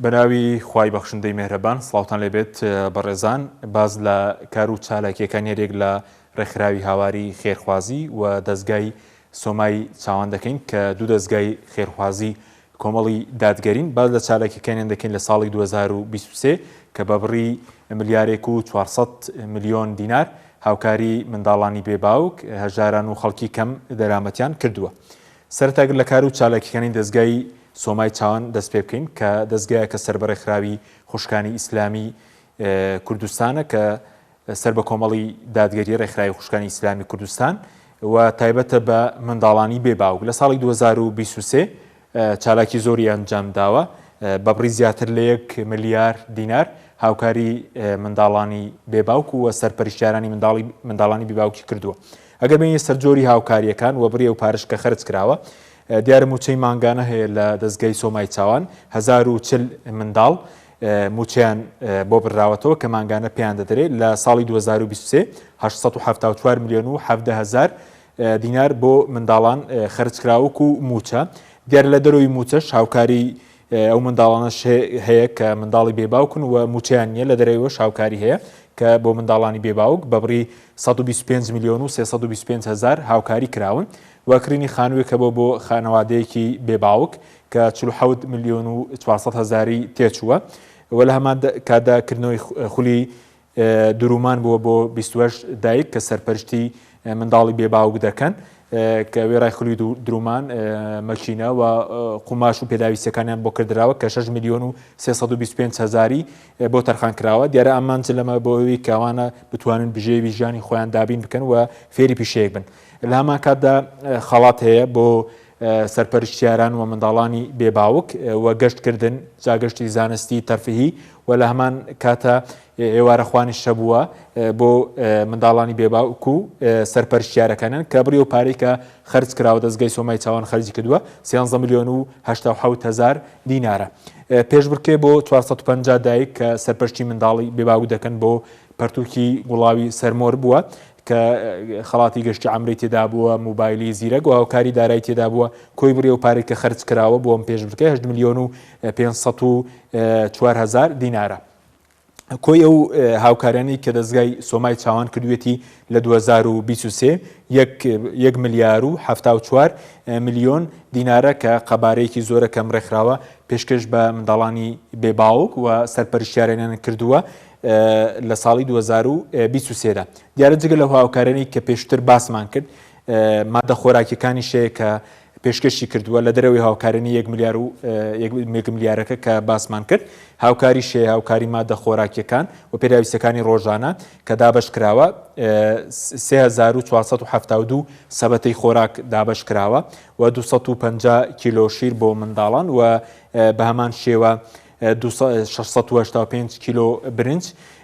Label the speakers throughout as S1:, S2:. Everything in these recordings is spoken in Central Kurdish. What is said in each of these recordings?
S1: بەناوی خوای بەخشندەی مێهرەبان سڵاوتان لێبێت بەڕێزان باز لە کار و چالاکیەکان یەکێک لە ڕێکخراوی هاواری خێرخوازی و دەستگای سۆمای چاوان دەکەین کە دوو دەستگای خێرخوازی کۆمەڵی دادگەرین باز لە چالاکیەکانیان دەکەین لە ساڵی 2023 کە بە بڕی ملیارێک و 400 ملیۆن دینار هاوکاری منداڵانی بێباوک هەژاران و خەڵکی کەم دەرامەتیان کردووە. سەرەتاگر لە کار و چالاکیەکانی دەستگای سۆمای چاوان دەست پێ بکەین کە دەستگایەکە سەر بە ڕێکخراوی خوشکانی ئیسلامی کوردستانە کە سەر بە کۆمەڵی دادگەری ڕێکخراوی خوشکانی ئیسلامی کوردستان و تایبەتە بە منداڵانی بێباوک لە ساڵی 2023 چالاکی زۆری ئەنجام داوە بە بڕی زیاتر لە 1 ملیار دینار هاوکاری منداڵانی بێباوک و سەرپەرشتیارانی منداڵانی بێباوکی کردووە. ئەگەر بینی سەرجۆری هاوکاریەکان و بڕێ و پارش کە خەرج کراوە دیارە موچەی مانگانە هەیە لە دەستگای سۆمای چاوان 1040 منداڵ موچیان بۆ بڕاوەتەوە کە مانگانە پێیان دەدرێت لە ساڵی 2023 874 میلیۆن و 17 هزار دینار بۆ منداڵان خەرج کراوەک و موچە دیار لە دەرەوەی موچەش هاوکاری ئەو منداڵانەش هەیە کە منداڵی بێباوکن و موچیان نییە لە دەرەوەش هاوکاری هەیە کە بۆ منداڵانی بێباوک بە بڕی 125 میلیۆن و 325 هزار هاوکاری کراون واکرینی خانوویەکە بۆ خانەوادەیەکی بێباوک کە 47 میلیۆن و 400 هزاری تێچووە و لە هەمان کاداکردنەوەی خولی درومان بووە بۆ 28 دایک کە سەرپەرشتی منداڵی بێباوک دەکەن کە وێڕای خولی درومان مەکینە و قوماش و پێداویستەکانیان بۆ کردراوە کە 6 میلیۆن و 325 هزاری بۆ تەرخان کراوە دیارە ئەمانچ لەمە بۆەوەی کاوانە بتوانن بژێوی ژیانی خۆیان دابین بکەن و فێری پیشەیەک بن لە هەمان کاتدا خەڵات هەیە بۆ سەرپەرشتیاران و منداڵانی بێباوک و گەشتکردن جاگەشتی زانستی تەرفیهی و لە هەمان کاتە ئێوارەخوانی شەبووە بۆ منداڵانی بێباوک و سەرپەرشتیارەکانن کە بڕی و پارەی کە خەرج کراوە دەستگای سۆمای چاوان خەرجی کردووە 13 میلیۆن و 87 هزار دینارە. پێشبڕکێ بۆ 450 دایک کە سەرپەرشتی منداڵی بێباوک دەکەن بۆ پەرتووکی وڵاوی سەرمۆر بووە کە خەڵاتی گەشتی عەمرەی تێدا بووە موبایلی زیرەک و هاوکاری دارایی تێدا بووە کۆی بڕێ و پارێک کە خەرج کراوە بۆ ئەم پێشبڕکێ 8 میلیۆن و 504 هزار دینارە. کۆی ئەو هاوکارانی کە دەستگای سۆمای چاوان کردوێتی لە 2023 1 ملیار و 74 میلیۆن دینارە کە قەبارەیەکی زۆرە کەم ڕێکخراوە پێشکەش بە منداڵانی بێباوک و سەرپەرشتیارانیان کردووە لە ساڵی 2023دا دیارە جگە لە هاوکارانی کە پێشتر باسمان کرد مادە خۆراکیەکانی شەیە کە پێشکەشی کردووە لە دەرەوەی هاوکارانی 1 ملیار و 1 ملیارەکە کە باسمان کرد هاوکاری شێ هاوکاری مادە خۆراکیەکان و پێداویستەکانی ڕۆژانە کە دابش کراوە 3472 سەبەتەی خۆراک دابش کراوە و 250 کیلۆ شیر بۆ منداڵان و بە هەمان شێوە 685 کیلۆ برنج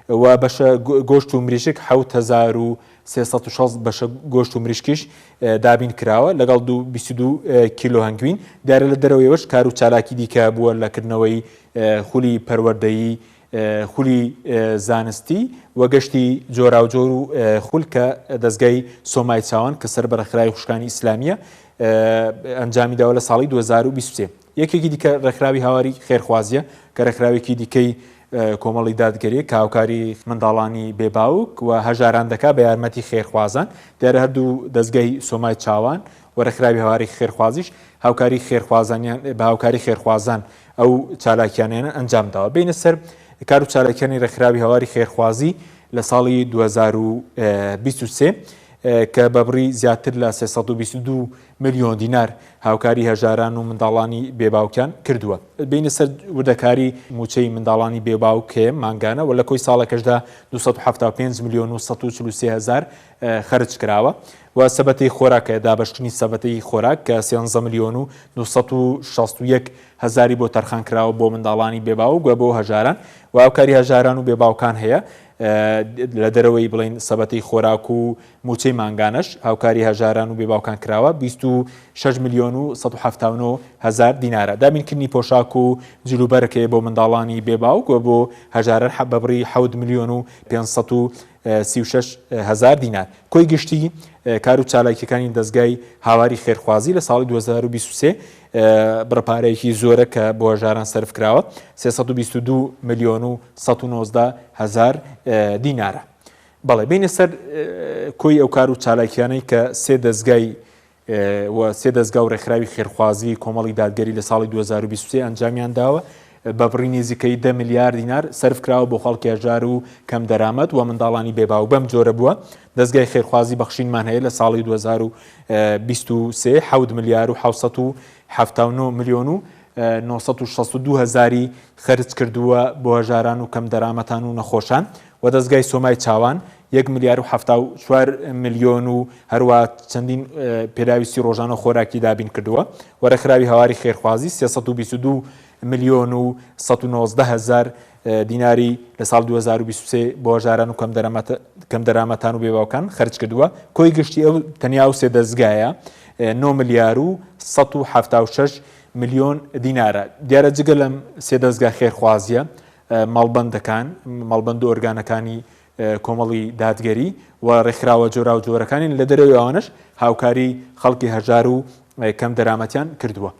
S1: و بەشە گۆشت و مریشک 7360 بەشە گۆشت و مریشکیش دابین کراوە لەگەڵ 22 کیلۆ هەنگوین دیارە لە دەرەوەیەوەش کار و چالاکی دیکە بووە لەکردنەوەی خولی پەروەردەیی خولی زانستی و گەشتی جۆراوجۆر و خول کە دەستگای سۆمای چاوان کە سەر بە ڕێکخراوی خوشکانی ئیسلامیە ئەنجامی داوە لە ساڵی 2023 یەکێکی دیکە ڕێکخراوی هاواری خێرخوازیە کە ڕێکخراوێکی دیکەی کۆمەڵی دادگەری کە هاوکاری منداڵانی بێباوک و هەژاران دەکا بە یارمەتی خێرخوازان دیارە هەردوو دەستگای سۆمای چاوان و ڕێکخراوی هاواری خێرخوازیش هاوکاری خێرخوازانیان بە هاوکاری خێرخوازان ئەو چالاکیانیان ئەنجام داوە بینە سەر کار و چالاکیانی ڕێکخراوی هاواری خێرخوازی لە ساڵی 2023 کە بە بڕی زیاتر لە 322 میلیۆن دینار هاوکاری هەژاران و منداڵانی بێباوکیان کردووە بینە سەر وردەکاری موچەی منداڵانی بێباوک مانگانە و لە کۆی ساڵەکەشدا 275 میلیۆن و 143 هزار خەرج کراوە و سەبەتەی خۆراکە دابشکردنی سەبەتەی خۆراک کە 13 میلیۆن و 961 هزاری بۆ تەرخان کراوە بۆ منداڵانی بێباوک و بۆ هەژاران و هاوکاری هەژاران و بێباوکان هەیە لە دەرەوەی بڵین سەبەتەی خۆراک و موچەی مانگانەش هاوکاری هەژاران و بێباوکان کراوە 26 میلیۆن و 179 هزار دینارە دابینکردنی پۆشاک و جلوبەرەکەی بۆ منداڵانی بێباوک و بۆ هەژاران بە بڕی 7 میلیۆن و 536 هزار دینار کۆی گشتی کار و چالاکیەکانی دەستگای هاواری خێرخوازی لە ساڵی 2023 بڕپارەیەکی زۆرە کە بۆ هەژاران سەرفکراوە 322 ملیۆن و 119 هزار دینارە. بەڵێ بینە سەر کۆی ئەو کار و چالاکیانەی کە سێ دەستگا و ڕێکخراوی خێرخوازی کۆمەڵی دادگەری لە ساڵی 2023 ئەنجامیان داوە بە بڕی نزیکەی 10 میلیارد دینار سەرفکراوە بۆ خەڵکی هەژار و کەم دەرامەت و منداڵانی بێباو بەم جۆرە بووە. دەستگای خێرخوازی بەخشینمان هەیە لە ساڵی 2023 7 میلیارد و 779 ملیۆن و 962 هزاری خەرج کردووە بۆ هەژاران و کەم دەرامەتان و نەخۆشان و دەستگای سۆمای چاوان 1 میلیارد و 74 ملیۆن و هەروە چەندین پێداویستی ڕۆژانە خۆراکی دابین کردووە و ڕێکخراوی هاواری خێرخوازی 322 ملیۆن و 119 هزار دیناری لە ساڵ 2023 بۆ هەژاران و کەم دەرامەتان و بێباوکان خەرج کردووە. کۆی گشتی ئەو تەنیا و سێ دەستگایە 9 میلیارد و 176 ملیۆن دینارە. دیارە جگە لەم سێ دەستگا خێرخوازیە ماڵبەندەکان ماڵبەند و ئۆرگانەکانی کۆمەڵی دادگەری و ڕێکخراوە جۆرا و جۆرەکانی لە دەرەوەی ئەوانش هاوکاری خەڵکی هەژار و کەم دەرامەتیان کردووە.